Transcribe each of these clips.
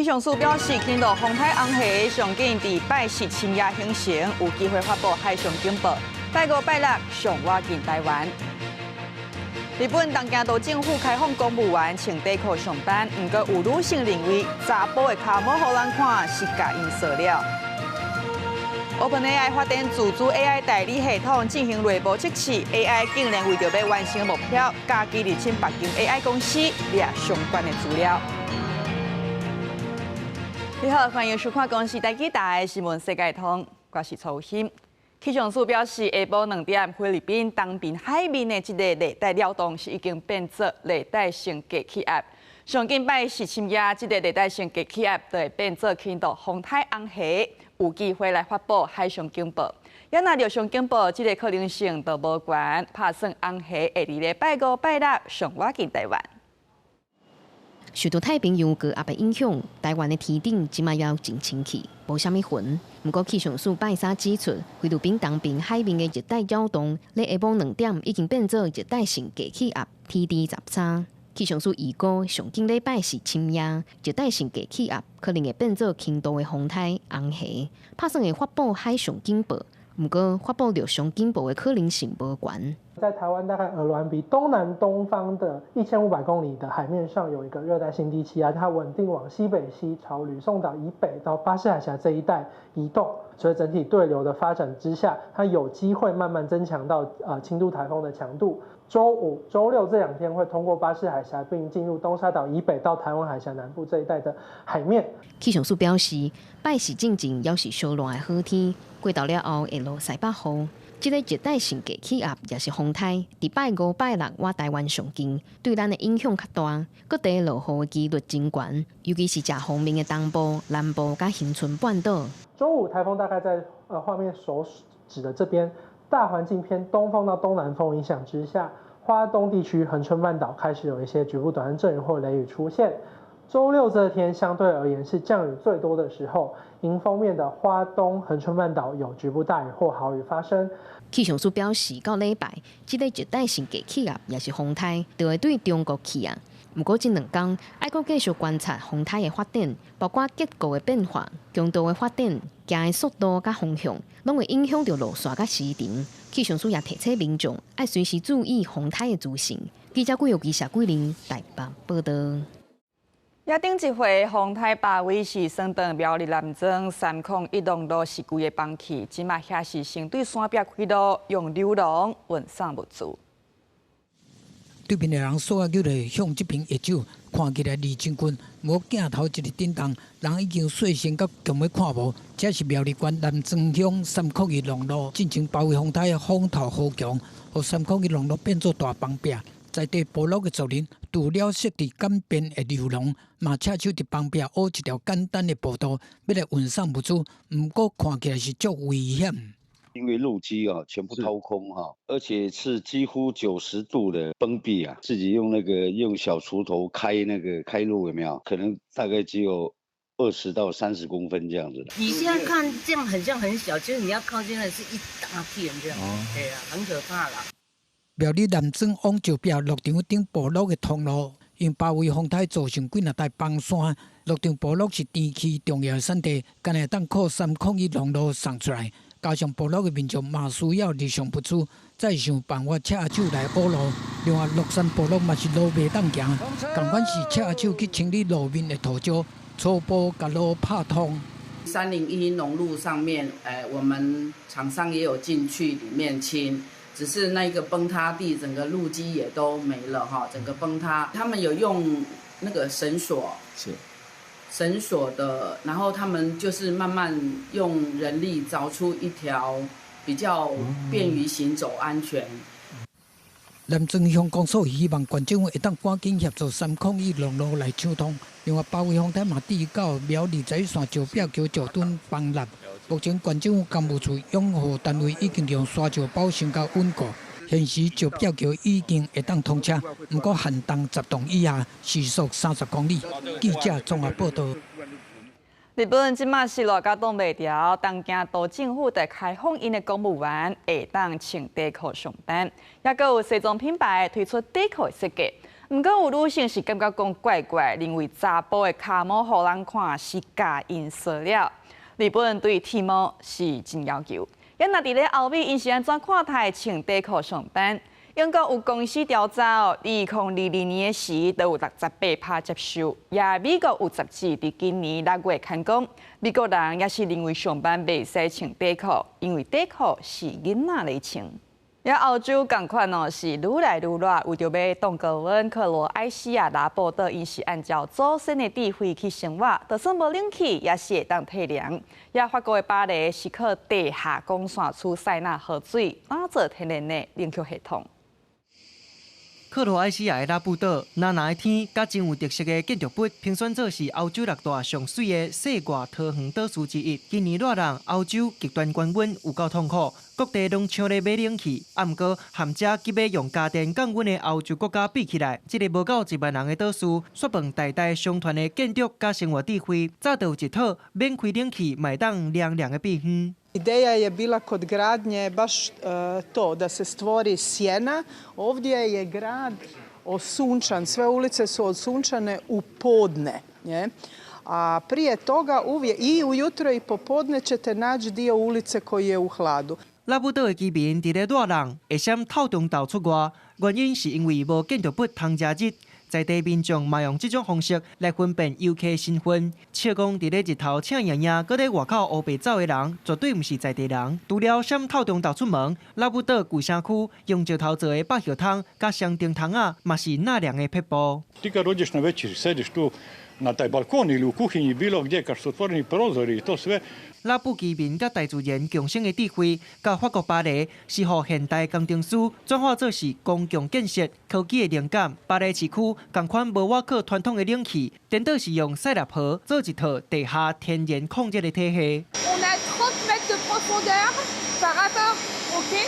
气象署表示，天罗风台红霞上紧伫拜四深夜形成，有机会发布海上警报。拜五、拜六上挖进台湾。日本东京都政府开放公务员穿短裤上班，不过有女性认为查甫的脚无互人看是假因素了。OpenAI 发展自主 AI 代理系统进行内部测试 ，AI 竟然为着要完成目标，加基入侵北京 AI 公司掠相关的资料。你好，欢迎收看公视台记台新闻世界通，我是曹欣。气象署表示，下晡2点，菲律宾东边海面的一个热带扰动是已经变作热带性低气压。上近拜四深夜，这个热带性低气压就会变作轻度风台红霞，有机会来发布海上警报。要若热上警报，这个可能性就无悬，拍算红霞会伫礼拜五、拜六上挖进台湾。受到太平洋高压的影响，台湾的天顶即马要真清气，无啥物云。不过气象署拜三指出，菲律宾东边海面的热带扰动，在下晡2点已经变作热带性低气压 TD13。气象署预估，上近礼拜四深夜，热带性低气压可能会变作轻度的风台红霞，拍算会发布海上警报。不过发布热上警报的可能性无悬。在台湾大概鹅銮鼻东南东方的1500公里的海面上有一个热带性低气压，它稳定往西北西朝吕宋岛以北到巴士海峡这一带移动，所以整体对流的发展之下，它有机会慢慢增强到轻度台风的强度。周五、周六这2天会通过巴士海峡，并进入东沙岛以北到台湾海峡南部这一带的海面。气象署表示，拜四进前要是稍热的好天，过到了后会落西北雨。这个热带性低气压也是风台，伫拜五、拜六我台湾上近，对咱的影响较大，各地落雨的几率真悬，尤其是正方面的东部、南部甲恒春半岛。周五台风大概在画面所指的这边，大环境偏东风到东南风影响之下，花东地区恒春半岛开始有一些局部短暂阵雨或雷雨出现。周六这天相对而言是降雨最多的时候，迎风面的花东、恒春半岛有局部大雨或豪雨发生。气象署表示，到礼拜，这个热带性低气压也是风台，就会对中国起啊。不过这2天，要阁继续观察风台的发展，包括结构的变化、强度的发展、行的速度甲方向，拢会影响到路线甲时程。气象署也提醒民众，要随时注意风台的资讯。记者季玉记、谢桂玲台北报道。也顶一回，风台巴威是升到苗栗南庄301龙路市区的放弃，即马遐是先对山壁开路，用流浪运送物资。对面的人所叫着向这边下手，看起来离真近，无镜头一日震动，人已经细心到强要看无。这是苗栗县南庄乡301龙路进行包围风台的风头好强，互301龙路变作大放壁。在地部落的族人除了设置干边的流浪，嘛车手伫旁边挖一条简单的步道，要来运送物资。不过看起来是足危险。因为路基全部掏空而且是几乎90度的封闭自己用小锄头开路有没有？可能大概只有20到30公分这样子的。你现在看这样很像很小，其实你要靠近的是一大片这样，对啊，很可怕啦。苗栗南庄往石壁鹿场顶部落的通路，因包围风台造成几台崩山。鹿场部落是天气重要的产地，今日当靠301龙路送出来。加上部落的民众嘛需要日常物资，再想办法车手来补路。另外，鹿山部落嘛是路袂当行，同款是车手去清理路面的土石，初步把路拍通。301农路上面，我们厂商也有进去里面清。只是那个崩塌地，整个路基也都没了整个崩塌。他们有用那个绳索，是绳索的，然后他们就是慢慢用人力凿出一条比较便于行走、安全。南庄乡公所希望县政府会当赶紧协助301龙路来抢通。另外，包围风台嘛至到苗栗在线石壁桥桥墩崩塌。目前，县政府工务处养护单位已经用沙石保升到稳固，现时石壁桥已经会当通车，不过限动10栋以下，时速30公里。记者综合报道。日本即马是落甲挡袂牢，东京都政府在开放因的公务员会当穿短裤上班，也阁有西装品牌推出短裤的设计。不过有女性是感觉讲怪怪，认为查甫的骹毛互人看是假因色了。日本人对体毛是真要求，也若伫咧后尾因是安怎看待穿短裤上班？英国有公司调查，2022年时都有68%接受，也美国有杂志伫今年6月刊讲，美国人也是认为上班袂使穿短裤，因为短裤是囡仔咧穿。也澳洲共款是愈来愈热，为着要动高温，克罗埃西亚拉布岛因是按照祖先的智慧去生活，就算无冷气也是会当体凉。也法国的巴黎是靠地下光线出塞纳河水打造天然的冷却系统。克罗埃西亚的拉布岛，蓝蓝的天，甲真有特色的建筑物，评选做是欧洲6大上水的世外桃源岛屿之一。今年热人欧洲极端高温有够痛苦，各地拢抢咧买冷气，毋过含遮急要用家电降温的欧洲国家比起来，这个无够1万人的岛屿，雪饭代代相传的建筑甲生活智慧，早就有一套免开冷气，买当凉凉的避风。Ideja je bila kod gradnje baš to, da se stvori sjena. Ovdje je grad osunčan, sve ulice su osunčane u podne. A prije toga uvijek i ujutro i popodne ćete naći dio ulice koji je u hladu. 拉布岛的居民伫咧热人会先透中昼出外，原因是因为无建筑物通遮热。在地民众嘛用这种方式来分辨游客身份，笑讲伫咧日头请爷爷，搁咧外口乌白走的人，绝对毋是在地人。除了先透中昼出门，拉布岛旧城区用石头做的百叶桶、甲香灯桶啊，嘛是纳凉的撇步。Ti kad dođeš na večer, sediš tu na taj balkon ili u kuhinji, bilo gdje, kad su otvoreni prozori i to sve. 拉布居民甲大自然共生的智慧，甲法国巴黎是互现代工程师转化做是公共建设科技的灵感。巴黎市区同款无外靠传统的冷气，颠倒是用塞纳河做一套地下天然控制的体系。On a 30 mètres de profondeur par rapport au quai.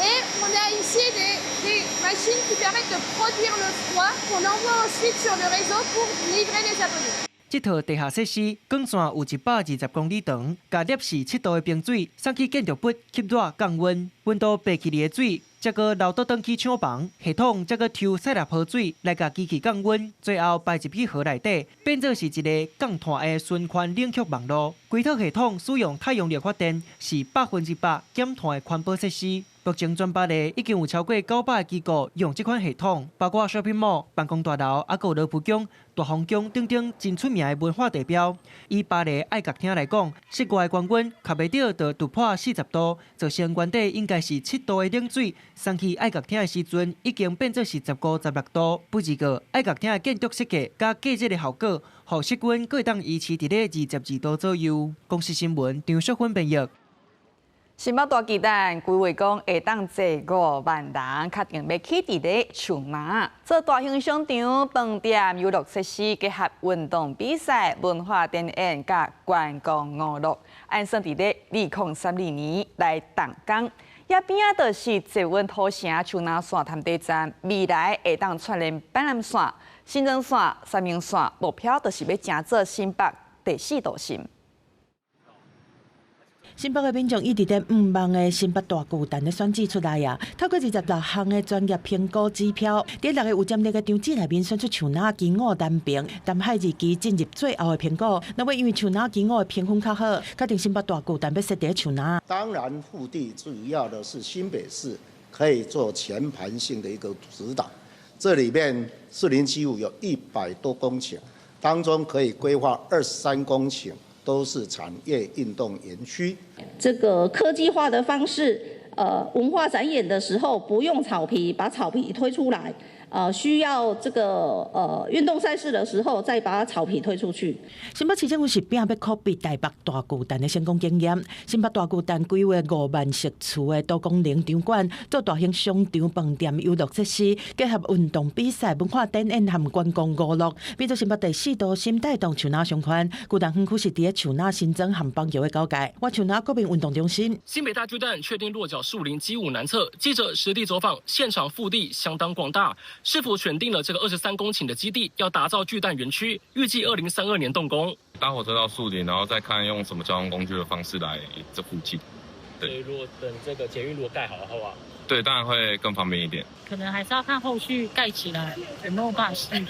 Et on a ici des machines qui permettent de produire le froid qu'on envoie ensuite sur le réseau pour livrer les abonnés. 这套地下设施管线有120公里长，加摄氏7度的冰水送去建筑物吸热降温，温度爬起来的水，再个流倒转去厂房系统，再个抽塞纳河水来甲机器降温，最后排入去河内底，变做是一个降碳的循环冷却网络。规套系统使用太阳能发电，是100%减碳的环保设施。目前全巴黎已经有超过900个机构用这款系统，包括 shopping mall、办公大楼、还有罗浮宫、大皇宫等等真出名的文化地标。以巴黎爱乐厅来讲，室外高温卡袂到就突破40度，造成原底应该是7度的冷水，送去爱乐厅的时阵已经变做是15、16度。不过，爱乐厅的建筑设计加隔热的效果，让室温可以当维持伫咧22度左右。公司新闻张淑芬编译。新北大巨蛋规划讲会当坐5万人，确定要起伫咧树林，做大型商场、饭店、娱乐设施，结合运动比赛、文化展演、甲观光娱乐，按算伫咧2032年来动工。也边仔就是坐稳土城树林线潭底站，未来会当串联板南线、新庄线、三明线，目标就是要成做新北第4都心。新北的民众一直在5万的新北大巨蛋的选址出来啊！透过26项的专业评估指标，在6个有占力的场址内面选出树林、金澳、南平、淡海日期进入最后的评估。那为因为树林、金澳的评分较好，决定新北大巨蛋要设在树林。当然，腹地主要的是新北市可以做全盘性的一个指导。这里面士林基湖有100多公顷，当中可以规划23公顷。都是产业运动园区。这个科技化的方式，文化展演的时候不用草皮，把草皮推出来。需要这个运动赛事的时候，再把草皮推出去。新北市政府是拼要 copy 台北大巨蛋的成功经验。新北大巨蛋规划5万席次的多功能场馆，做大型商场、饭店、娱乐设施，结合运动比赛、文化展演和观光娱乐，变做新北第4都心带动树林相关。巨蛋园区是伫咧树林新增和邦桥的交界，我树林国民运动中心。新北大巨蛋确定落脚树林基舞南侧，记者实地走访，现场腹地相当广大。是否选定了这个23公顷的基地，要打造巨蛋园区，预计2032年动工。搭火车到树林，然后再看用什么交通工具的方式来这附近。所以如果等这个捷运如果盖好的话，对，当然会更方便一点。可能还是要看后续盖起来有没有办法适应。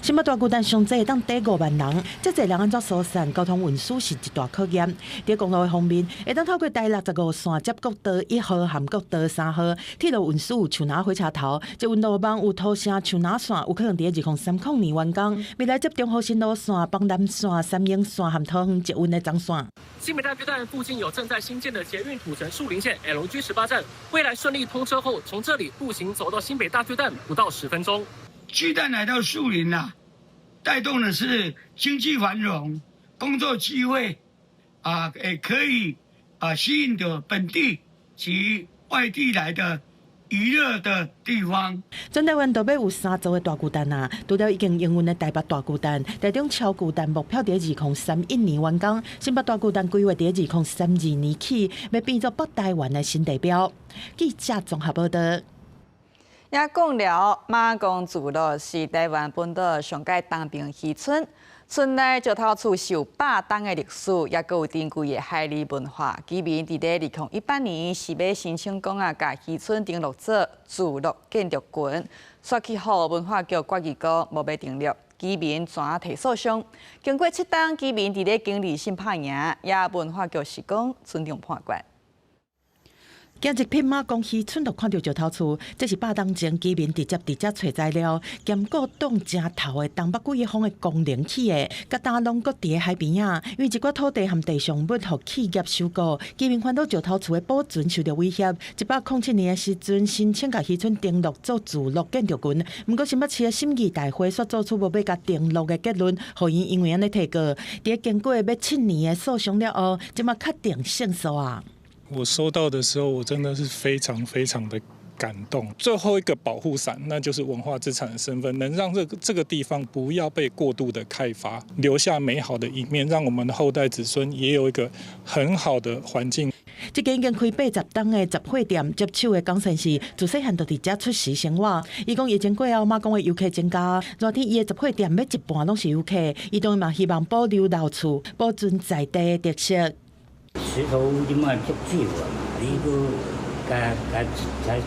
新北大巨蛋上济会当抵5万人，这侪人安怎疏散交通运输是一大考验。在公路的方面，会当透过第65线接国道1号和国道3号，铁路运输有树林火车头，这运路网有土城树林线，有可能在2030年完工。未来接中和新路线、邦南线、三英线和桃园捷运的张线。新北大巨蛋附近有正在新建的捷运土城树林线 LG18站，未来顺利通车后，从这里步行走到新北大巨蛋不到10分钟。巨蛋来到树林啊，带动的是经济繁荣、工作机会也可以吸引的本地及外地来的娱乐的地方。全台湾都要有3座的大巨蛋啊！除了已经营运的台北大巨蛋，台中超巨蛋目标在2031年完工，新北大巨蛋规划在2032年起，要变作北台湾的新地标。记者综合报道。也讲了，马公聚落是台湾本岛上届东平渔村，村内石头厝是有100年的历史，也佫有珍贵的海里文化。居民伫咧2018年是要申请讲甲渔村登录做聚落建筑群，刷去后文化局决议过无要登录，居民全提诉上。经过7档，居民伫咧经理审判赢，也文化局是讲尊重判决。今日匹马公渔村就看到石头厝，这是100年前居民直接伫遮找材料，兼古董正头的东北季风的功能起的，甲大龙搁伫海边啊，因为一寡土地和地上物互企业收购，居民看到石头厝的保存受到威胁。107年的时阵，申请甲渔村登录做聚落建筑群，不过新北市的审议大会却做出无要甲登录的结论，互因因为安尼提告。伫经过要7年的诉讼了后，即马确定胜诉啊。我收到的时候，我真的是非常非常的感动。最后一个保护伞，那就是文化资产的身份，能让这个地方不要被过度的开发，留下美好的一面，让我们的后代子孙也有一个很好的环境。这间已经开80档的杂货店，接手的工程师自细汉就伫遮出世生活。伊讲疫情过后，马公的游客增加，热天伊的杂货店要一半拢是游客。伊当然嘛希望保留老厝，保存在地的特色。石头即卖足少啊嘛，你搁加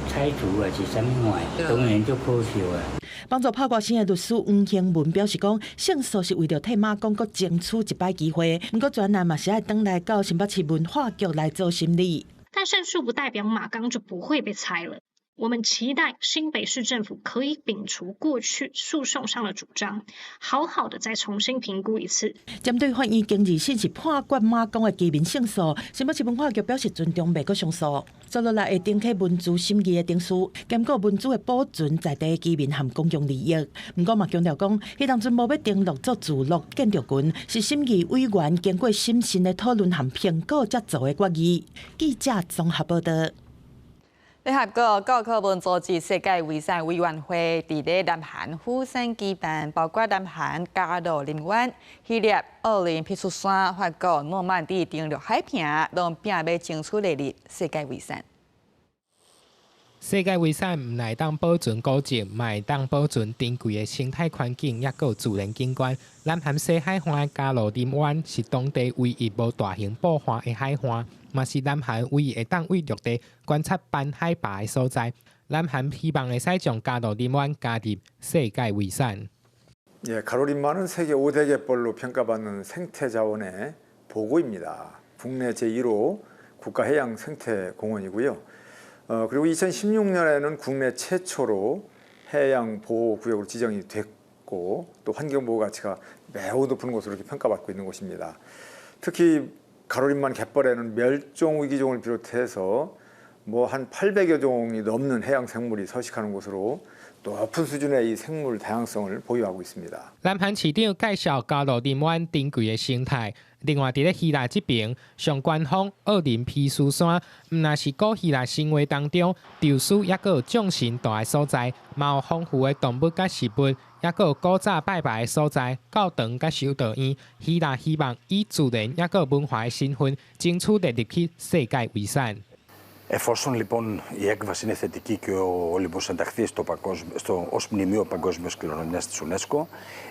拆除啊是啥物话，当然足可惜啊。帮助拍挂新的律师黄兴文表示讲，胜诉是为了替马公搁争取一摆机会，不过专案嘛是要等来到新北市文化局来做审理。但胜诉不代表马公就不会被拆了。我们期待新北市政府可以摒除过去诉讼上的主张，好好的再重新评估一次。针对法院经2审是判决马公的居民胜诉，新北市文化局表示尊重，袂阁上诉。接落来会登起文字审议的定书，兼顾文字的保存在地居民和公共利益。不过嘛强调讲，迄当阵无要登录做聚落建筑群，是审议委员经过审慎的讨论和评估才做的决议。记者综合报道。联合国教科文组织世界遗产委员会伫咧南韩釜山举办，包括南韩加罗林湾、希腊奥林匹克山、法国诺曼底登陆海坪，拢拼要争取列入世界遗产。世界遗产唔来当保存古迹，嘛会当保存珍贵的生态环境，也有自然景观。南韩西海岸的加罗林湾是当地唯一无大型捕虾的海岸，嘛是南韩唯一会当为陆地观察斑海拔的所在。南韩希望会使将加罗林湾加入世界遗产。가로림만은 세계 5대 갯벌로 평가받는 생태 자원의 보고입니다. 국내 제1호 국가해양 생태공원이고요. 그리고 2016년에는 국내 최초로 해양 보호구역으로 지정이 됐고 또 환경보호 가치가 매우 높은 곳으로 이렇게 평가받고 있는 곳입니다. 특히 가로림만 갯벌에는 멸종 위기종을 비롯해서 한 800여 종이 넘는 해양 생물이 서식하는 곳으로 높은 수준의 이 생물 다양성을 보유하고 있습니다. 南韩市长介绍加罗林湾珍贵的生态。另外，伫咧希腊这边，上官方奥林匹斯山，毋但是古希腊神话当中宙斯也有众神大的所在，嘛有丰富的动物甲食物，也有古早拜拜的所在，教堂甲修道院。希腊希望以自然也有文化的身份，争取列入去世界遗产。 Εφόσον λοιπόν η έκβαση είναι θετική και ο Όλυμπος ενταχθεί ως μνημείο παγκόσμιας κληρονομιάς της UNESCO,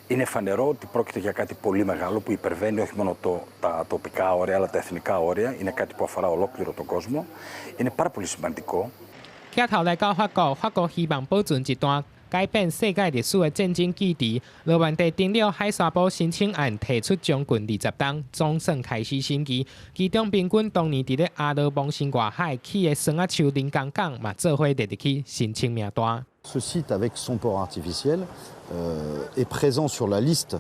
είναι φανερό ότι πρόκειται για κάτι πολύ μεγάλο που υπερβαίνει όχι μόνο τα τοπικά όρια αλλά τα εθνικά όρια. Είναι κάτι που αφορά ολόκληρο τον κόσμο. Είναι πάρα πολύ σημαντικό. 抬头来到法国希望保存一段改变世界历史的战争记忆。罗曼蒂订了海沙堡申请案，提出将近20档，总算开始审议。其中平均当年伫咧阿拉邦新外海起的双仔树临港港嘛，做伙列入去申请名单。Ce site avec son port artificiel est présent sur la liste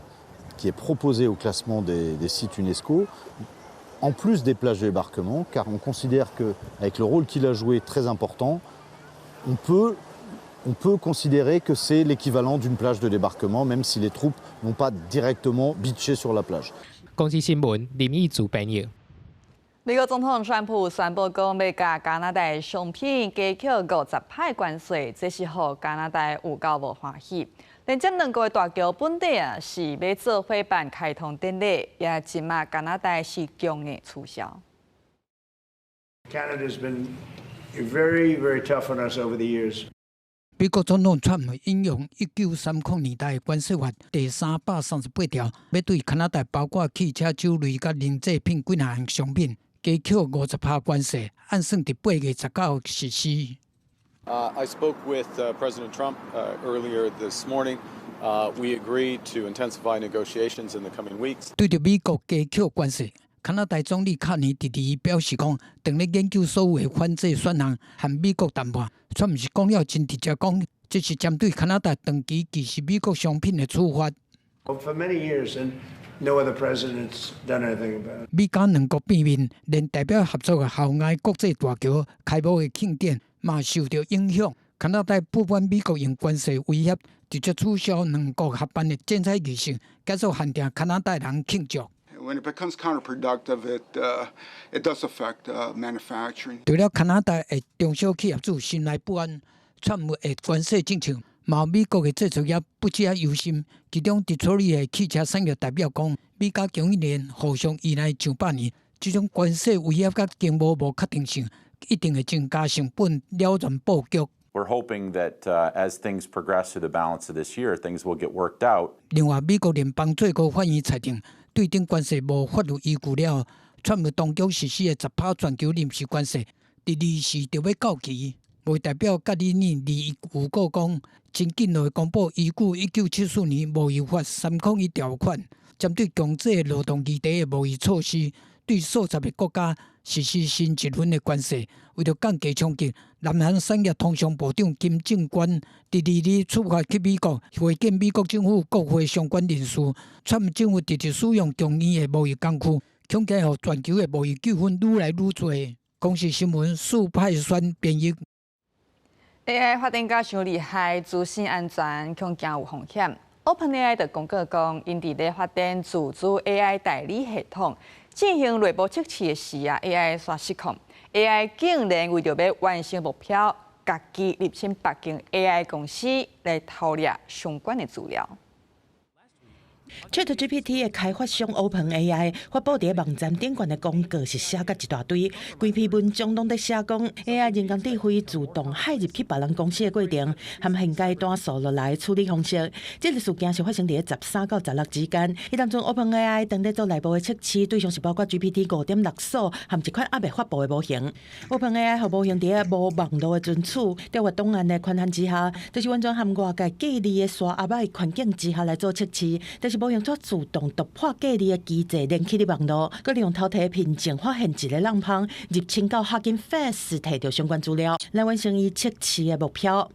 qui est proposée au classement des sites UNESCO. En plus des plages de débarquement, car on considère qu'avec le rôle qu'il a joué très important, on peut considérer que c'est l'équivalent d'une plage de débarquement, même si les troupes n'ont pas directement beaché sur la plage. 公司新闻林义主编译。美国总统川普宣布讲要甲加拿大商品加扣50%关税，这是互加拿大有够无欢喜。连接2个月大桥本地是要做伙办开通典礼，也即马加拿大是强硬促销。Canada's been very, very tough on us over the years. 美国总统川普引用1930年代关税法第338条，要对加拿大包括汽车、酒类甲零制品几项商品加扣50%关税，按算伫8月19实施。I spoke with President Trump earlier this morning. We agreed to intensify negotiations in the coming weeks. 对着美国加扣关税，加拿大总理卡尼迪迪表示讲，正咧研究所有的反制选项和美国谈判。川普是讲了真直接讲，这是针对加拿大长期歧视美国商品的处罚。For many years, and no other president's done anything about it. 美加2国见面，连代表合作的校外国际大桥开幕的庆典嘛受到影响。加拿大不满美国用关税威胁，直接取消2国合办的剪彩仪式，继续限定加拿大人庆祝。When it becomes counterproductive, it does affect manufacturing. 除了加拿大的中小企业主心内不安，川普的关税政策，嘛美国的制造业不止忧心。其中，迪托里的汽车产业代表讲，美加供应链互相依赖上百年，这种关税威胁甲经贸无确定性，一定会增加成本，了然布局。We're hoping that as things progress through the balance of this year, things will get worked out. 另外，美国联邦最高法院裁定，对顶关税无法律依据了，川普当局实施的10%全球临时关税，第2时就要到期。未代表甲你利有个讲，真紧就会公布依据1974年贸易法301条款，针对强制劳动议题的贸易措施，对数十个国家实施新一轮的关税。为了降低冲击，南韩产业通商部长金正官第2日出发去美国，会见美国政府国会相关人士。川普政府直接使用强硬的贸易工具，恐惊让全球的贸易纠纷愈来愈多。公视新闻苏派宣编译。AI 发展甲伤厉害，资讯安全恐惊有风险。OpenAI 就公告讲，因伫咧发展自主 AI 代理系统，进行内部测试的时AI 煞失控。AI 竟然为着要完成目标，家己入侵北京 AI 公司来偷掠相关的资料。ChatGPT 的开发商 OpenAI 发布伫网站顶悬的公告是写甲一大堆，规篇文章拢在写讲 AI 人工智慧自动骇入去别人公司的过程，和现阶段数落来处理方式。这个事件是发生伫13到16之间。伊当中 OpenAI 当在做内部的测试，对象是包括 GPT 5.6所和一款还未发布的模型。OpenAI 和模型伫无网络的存储、在活动案的权限之下，就是完全含外界隔离的沙压的环境之下来做测试，但是模型做自动突破隔离的机制，连起的网络，佮利用偷摕凭证发现一个人旁入侵到 Hugging Face， 摕到相关资料，来完成伊测试的目标。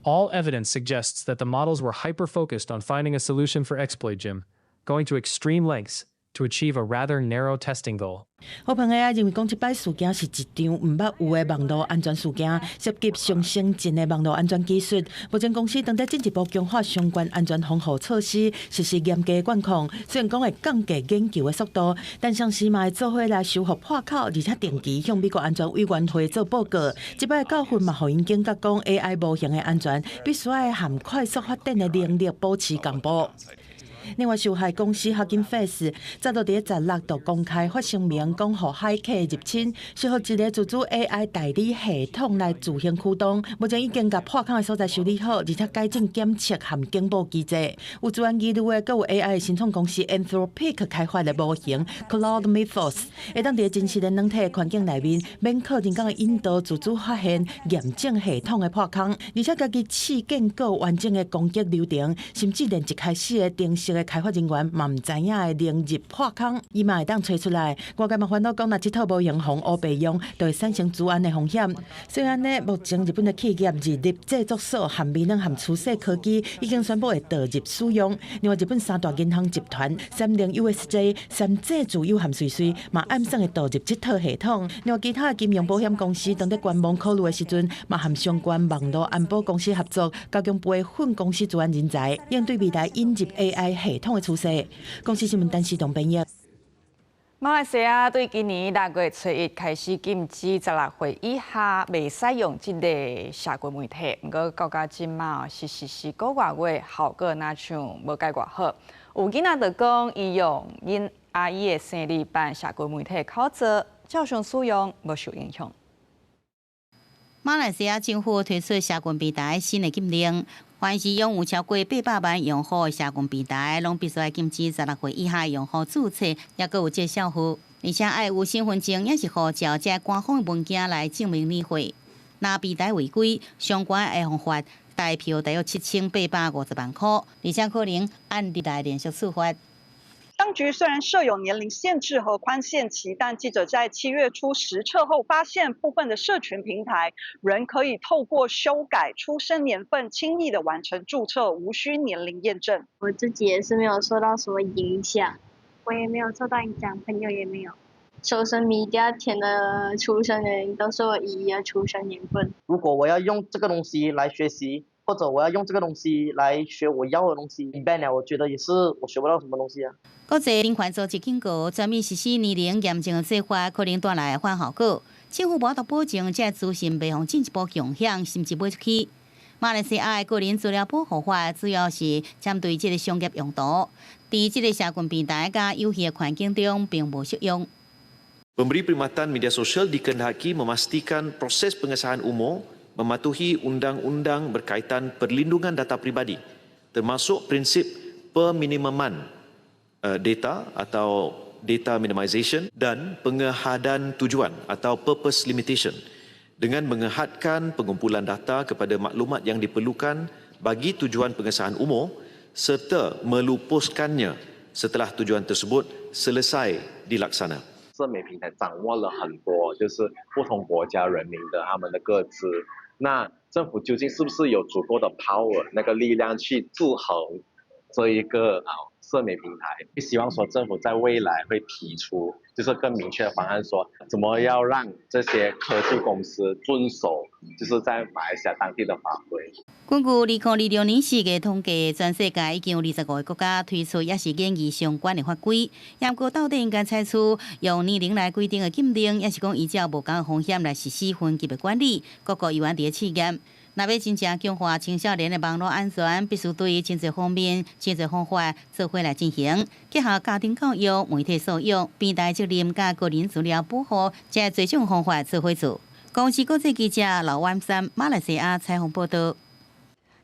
All evidence suggests that the models were hyper-focused on finding a solution for exploit Jim, going to extreme lengths to achieve a rather narrow testing goal. OpenAI 认为讲，这摆事件是一场唔捌有的网络安全事件，涉及上先进的网络安全技术。目前公司正在进一步强化相关安全防护措施，实施严格管控。虽然讲会降低研究的速度，但上时嘛会做伙来修复破口，而且定期向美国安全委员会做报告。这摆教训嘛，互因警觉讲 AI 模型的安全必须要含快速发展的能力保持公布。另外，受害公司Hugging早到伫16度公开发声明，讲互骇客入侵，是互一个自主 AI 代理系统来自行驱动。目前已经甲破空的所在修理好，而且改进检测含警报机制。有自然疑虑的，阁有 AI 新创公司 Anthropic 开发的模型 Claude Mythos， 会当伫真实的软体环境内面，免靠人工的引导自主发现验证系统的破空，而且家己试建构完整的攻击流程，甚至连一开始的定式的开发人员嘛唔知影的连入破空，伊嘛会当找出来。外界嘛烦恼讲，若这套模型防乌白用，就会产生治安的风险。虽然呢，目前日本的企业日立制作所和微软和初世科技已经宣布会导入使用。另外，日本三大银行集团三菱 USJ、三井住友和瑞穗嘛暗算会导入这套系统。另外，其他的金融保险公司当在观望考虑的时阵，嘛和相关网络安保公司合作，加强培训公司治安人才，应对未来引入 AI 系统的趋势。公司新闻单视同编译。马来西亚对今年6月初1开始禁止16岁以下未使用这个社群媒体，不过到到今嘛是实施个月，效果哪像无介偌好。有囡仔就讲，伊用因阿姨的生日办社群媒体考察，照常使用，无受影响。马来西亚政府推出社群平台新的禁令，凡是拥有超过800万用户的社群平台，拢必须要禁止16岁以下用户注册，也阁有介绍付，而且要有身份证，也是护照这官方的文件来证明你会。若平台违规，相关会罚款大票大约7850万块，而且可能按日来连续处罚。当局虽然设有年龄限制和宽限期，但记者在7月初实测后发现，部分的社群平台仍可以透过修改出生年份，轻易的完成注册，无需年龄验证。我自己也是没有受到什么影响，我也没有受到影响，朋友也没有。social media 填的出生年都是我姨姨的出生年份。如果我要用这个东西来学习，或者我要用这个东西来学我要的东西 ，ban 了，我觉得也是我学不到什么东西啊。国际人权组织警告，全面实施年龄严正的做法，可能带来反效果。政府无法保证这资讯袂互进一步共享，甚至卖出去。马来西亚的个人资料保护法主要是针对这个商业用途，在这个社群平台甲游戏的环境中并无适用。Pemberi perkhidmatan media sosial dikehendaki memastikan proses pengesahan umur mematuhi undang-undang berkaitan perlindungan data pribadi, termasuk prinsip peminimuman data atau data minimization dan pengehadan tujuan atau purpose limitation dengan mengehadkan pengumpulan data kepada maklumat yang diperlukan bagi tujuan pengesahan umur serta melupuskannya setelah tujuan tersebut selesai dilaksana. 社媒平台掌握了很多，就是不同国家人民的他们的个资。那政府究竟是不是有足够的 power 那个力量去制衡这一个社媒平台？希望说政府在未来会提出就是更明确的方案，说怎么要让这些科技公司遵守就是在马来西亚当地的法规。根据2026年4月统计，全世界已经有25个国家推出也是演艺相关的法规。不过到底应该采取用年龄来规定的禁令，也是讲依照无同的风险来实施分级的管理，各个有关的试验。若要真正强化青少年的网络安全，必须对真侪方面、真侪方法做伙来进行，结合家庭教育、媒体素养、平台责任甲个人资料保护，这多种方法做伙做。公司国际记者刘婉珊，马来西亚采访报道。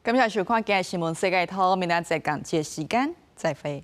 感谢收看今日新闻世界通，明仔载同一时间再会。